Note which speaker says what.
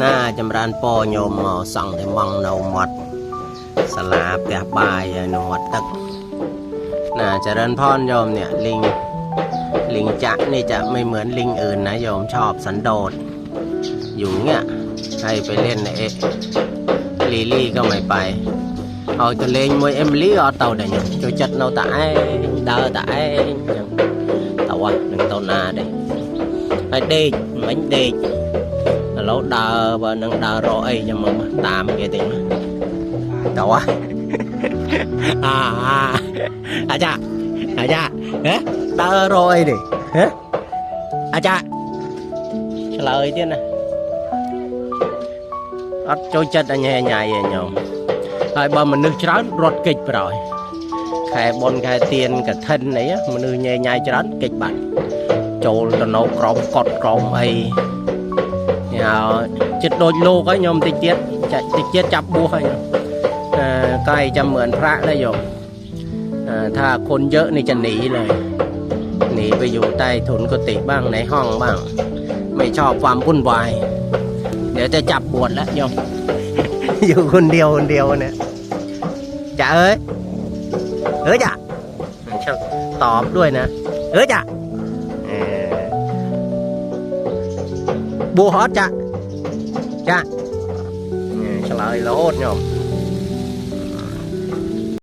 Speaker 1: น่าจำรานปอโยมสั่งแต่มังนาวหมดสลาบแต่บายหนวดตึกน่าจะเริญพรโยมเนี่ยลิงจะนี่จะไม่เหมือนลิงอื่นนะโยมชอบสันโดษอยู่เงี้ยให้ไปเล่นลีลี่ก็ไม่ไปเอาตัวเลงมวยเอ็มลี่เอาเต่าเดี๋ยวช่วยจัดเราtại đờ tại tàu à đừng tàu na đây phải đi bánh đi lâu đờ và nâng đờ rồi cho mà tạm kia thì tàu à cha hả đờ rồi đi hả cha lời chứ nè ắt trôi chất anh nhẹ nhảy vậy nhau hai bà mình nước trắng rót kịch rồi khai bon khai tiền cả thân ấy mình nước nhẹ nhảy trắng kịch bạn trâu nó còng cọt còng ấy chết đôi lô cái nhom thì chết chập bua hay cái trăm mượn phá đấy rồiถ้าคนเยอะนี่จะหนีเลยหนีไปอยู่ใต้ถุนกุฏิบ้างในห้องบ้างไม่ชอบความวุ่นวายเดี๋ยวจะจับบวชแล้วโยม อยู่คนเดียวเนี่ยจ่าเอ้ยจ่าตอบด้วยนะจ่าบัวฮอตจ่าเฉลยแล้วโอดโยม